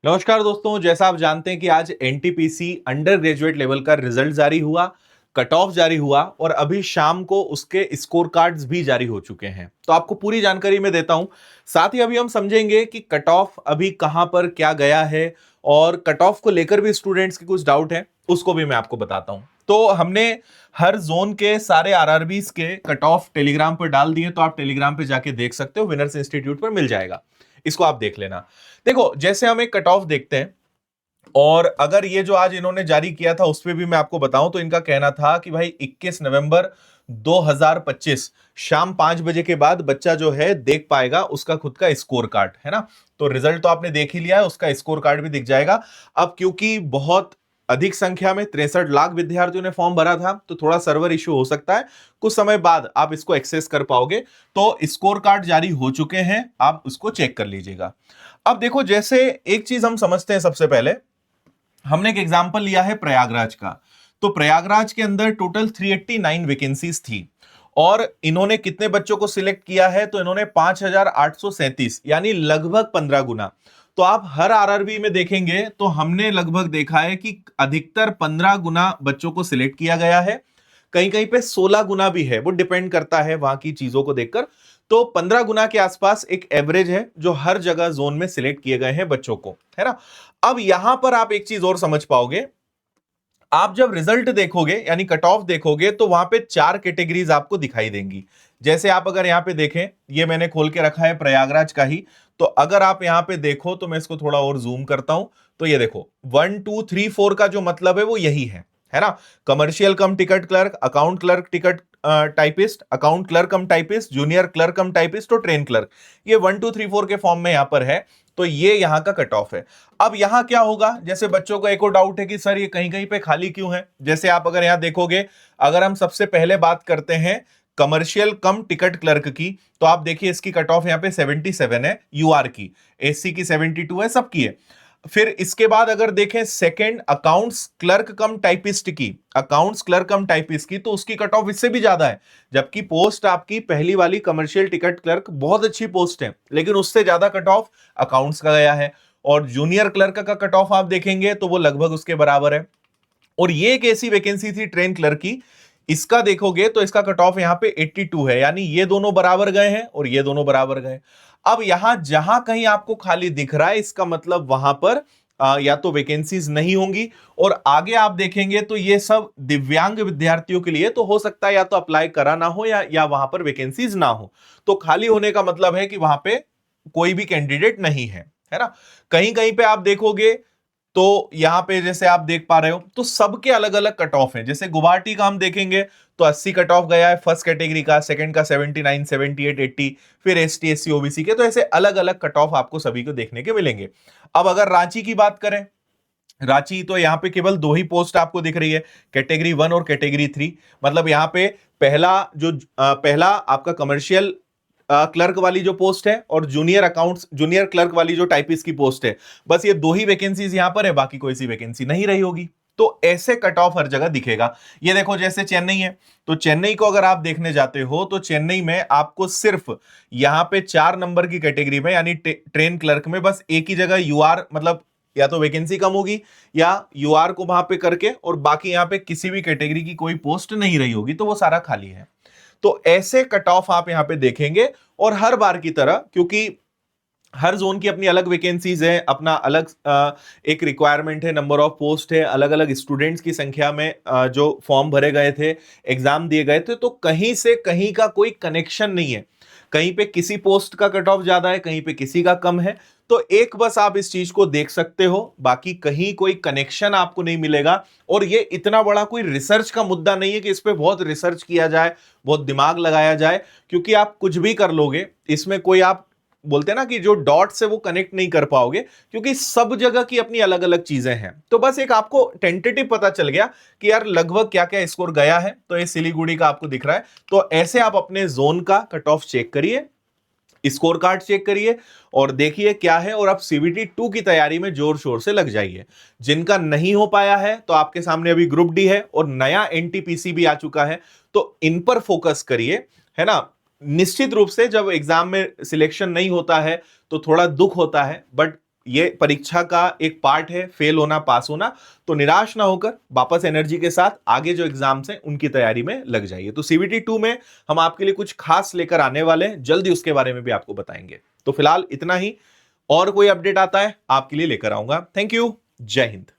नमस्कार दोस्तों, जैसा आप जानते हैं कि आज एनटीपीसी अंडर ग्रेजुएट लेवल का रिजल्ट जारी हुआ, कट ऑफ जारी हुआ और अभी शाम को उसके स्कोर कार्ड्स भी जारी हो चुके हैं। तो आपको पूरी जानकारी मैं देता हूं। साथ ही अभी हम समझेंगे कि कट ऑफ अभी कहां पर क्या गया है और कट ऑफ को लेकर भी स्टूडेंट्स की कुछ डाउट है, उसको भी मैं आपको बताता हूं। तो हमने हर जोन के सारे आरआरबीज के कट ऑफ टेलीग्राम पर डाल दिए, तो आप टेलीग्राम पे जाके देख सकते हो, विनर्स इंस्टीट्यूट पर मिल जाएगा। इसको आप देख लेना। देखो, जैसे हम एक कट ऑफ देखते हैं और अगर ये जो आज इन्होंने जारी किया था उस पर भी मैं आपको बताऊं तो इनका कहना था कि भाई 21 नवंबर 2025 शाम 5 बजे के बाद बच्चा जो है देख पाएगा उसका खुद का स्कोर कार्ड, है ना। तो रिजल्ट तो आपने देख ही लिया है, उसका स्कोर कार्ड भी दिख जाएगा। अब क्योंकि बहुत अधिक संख्या में 63 लाख विद्यार्थियों ने फॉर्म भरा था, तो थोड़ा सर्वर इश्यू हो सकता है, कुछ समय बाद आप इसको एक्सेस कर पाओगे। तो स्कोर कार्ड जारी हो चुके हैं, आप उसको चेक कर लीजिएगा। अब देखो, जैसे एक चीज हम समझते हैं, सबसे पहले हमने एक एग्जांपल लिया है प्रयागराज का। तो प्रयागराज के अंदर टोटल 389 वैकेंसीज थी और इन्होंने कितने बच्चों को सिलेक्ट किया है, तो इन्होंने 5837 यानी लगभग 15 गुना। तो आप हर आरआरबी में देखेंगे तो हमने लगभग देखा है कि अधिकतर 15 गुना बच्चों को सिलेक्ट किया गया है। कहीं कहीं पे 16 गुना भी है, वो डिपेंड करता है वहां की चीजों को देखकर। तो 15 गुना के आसपास एक एवरेज है जो हर जगह जोन में सिलेक्ट किए गए हैं बच्चों को, है ना। अब यहां पर आप एक चीज और समझ पाओगे, आप जब रिजल्ट देखोगे यानी कट ऑफ देखोगे तो वहां पे 4 कैटेगरीज आपको दिखाई देंगी। जैसे आप अगर यहां पे देखें, ये मैंने खोल के रखा है प्रयागराज का ही, तो अगर आप यहां पे देखो तो मैं इसको थोड़ा और जूम करता हूं, तो ये देखो 1 2 3 4 का जो मतलब है वो यही है ना। कमर्शियल कम ticket clerk, account clerk ticket typist, account clerk कम टाइपिस्ट, जूनियर क्लर्क कम टाइपिस्ट और ट्रेन क्लर्क, ये 1 2 3 4 के फॉर्म में यहां पर है। तो ये यहां का कट ऑफ है। अब यहां क्या होगा, जैसे बच्चों को एक और डाउट है कि सर ये कहीं कहीं पे खाली क्यों है। जैसे आप अगर यहां देखोगे, अगर हम सबसे पहले बात करते हैं कमर्शियल कम टिकट क्लर्क की, तो आप देखिए इसकी कट ऑफ यहां पे 77 है, यूआर की, एससी की 72 है, सबकी है। फिर इसके बाद अगर देखें सेकंड अकाउंट्स क्लर्क कम टाइपिस्ट की, अकाउंट्स क्लर्क कम टाइपिस्ट की, तो उसकी कट ऑफ इससे भी ज्यादा है। जबकि पोस्ट आपकी पहली वाली कमर्शियल टिकट क्लर्क बहुत अच्छी पोस्ट है, लेकिन उससे ज्यादा कट ऑफ अकाउंट्स का गया है। और जूनियर क्लर्क का कट ऑफ आप देखेंगे तो वो लगभग उसके बराबर है। और ये एक ऐसी वैकेंसी थी ट्रेन क्लर्क की, इसका देखोगे तो इसका कट ऑफ यहां पे 82 है, यानी ये दोनों बराबर गए हैं और ये दोनों बराबर गए। अब यहां जहां कहीं आपको खाली दिख रहा है, इसका मतलब वहां पर या तो वैकेंसीज नहीं होंगी। और आगे आप देखेंगे तो ये सब दिव्यांग विद्यार्थियों के लिए, तो हो सकता है या तो अप्लाई करा ना हो या वहां पर वैकेंसीज ना हो। तो खाली होने का मतलब है कि वहां पे कोई भी कैंडिडेट नहीं है ना। कहीं कहीं पे आप देखोगे तो यहां पे जैसे आप देख पा रहे हो तो सबके अलग अलग कट ऑफ हैं। जैसे गुवाहाटी का हम देखेंगे तो 80 कट ऑफ गया है फर्स्ट कैटेगरी का, सेकंड का 79, 78, 80, फिर एसटी एससी ओबीसी के, तो ऐसे अलग अलग कट ऑफ आपको सभी को देखने के मिलेंगे। अब अगर रांची की बात करें, रांची तो यहां पे केवल 2 ही पोस्ट आपको दिख रही है, कैटेगरी 1 और कैटेगरी 3। मतलब यहां पे पहला आपका कमर्शियल क्लर्क वाली जो पोस्ट है और जूनियर क्लर्क वाली जो टाइपिस्ट की पोस्ट है, बस ये 2 ही वैकेंसीज यहां पर है, बाकी कोई सी वैकेंसी नहीं रही होगी। तो ऐसे कट ऑफ हर जगह दिखेगा। ये देखो, जैसे चेन्नई है, तो चेन्नई को अगर आप देखने जाते हो तो चेन्नई में आपको सिर्फ यहां पे 4 नंबर की कैटेगरी में यानी ट्रेन क्लर्क में बस एक ही जगह यूआर, मतलब या तो वैकेंसी कम होगी या यूआर को वहां पे करके, और बाकी यहां पे किसी भी कैटेगरी की कोई पोस्ट नहीं रही होगी, तो वो सारा खाली है। तो ऐसे कट ऑफ आप यहां पे देखेंगे। और हर बार की तरह, क्योंकि हर जोन की अपनी अलग वैकेंसीज है, अपना अलग एक रिक्वायरमेंट है, नंबर ऑफ पोस्ट है, अलग अलग स्टूडेंट्स की संख्या में जो फॉर्म भरे गए थे, एग्जाम दिए गए थे, तो कहीं से कहीं का कोई कनेक्शन नहीं है। कहीं पे किसी पोस्ट का कट ऑफ ज्यादा है, कहीं पे किसी का कम है। तो एक बस आप इस चीज को देख सकते हो, बाकी कहीं कोई कनेक्शन आपको नहीं मिलेगा। और ये इतना बड़ा कोई रिसर्च का मुद्दा नहीं है कि इस पे बहुत रिसर्च किया जाए, बहुत दिमाग लगाया जाए, क्योंकि आप कुछ भी कर लोगे इसमें, कोई आप बोलते हैं ना कि जो डॉट से वो कनेक्ट नहीं कर पाओगे, क्योंकि सब जगह की अपनी अलग अलग चीजें हैं। तो बस एक आपको टेंटेटिव पता चल गया कि यार लगभग क्या क्या स्कोर गया है, तो ये सिलीगुड़ी का आपको दिख रहा है। तो ऐसे आप अपने जोन का कट ऑफ चेक करिए, स्कोर कार्ड चेक करिए और देखिए क्या है, और आप सीबीटी 2 की तैयारी में जोर शोर से लग जाइए। जिनका नहीं हो पाया है तो आपके सामने अभी ग्रुप डी है और नया एनटीपीसी भी आ चुका है, तो इन पर फोकस करिए, है ना। निश्चित रूप से जब एग्जाम में सिलेक्शन नहीं होता है तो थोड़ा दुख होता है, बट ये परीक्षा का एक पार्ट है, फेल होना पास होना। तो निराश ना होकर वापस एनर्जी के साथ आगे जो एग्जाम्स हैं उनकी तैयारी में लग जाइए। तो सीबीटी 2 में हम आपके लिए कुछ खास लेकर आने वाले हैं, जल्दी उसके बारे में भी आपको बताएंगे। तो फिलहाल इतना ही, और कोई अपडेट आता है आपके लिए लेकर आऊंगा। थैंक यू, जय हिंद।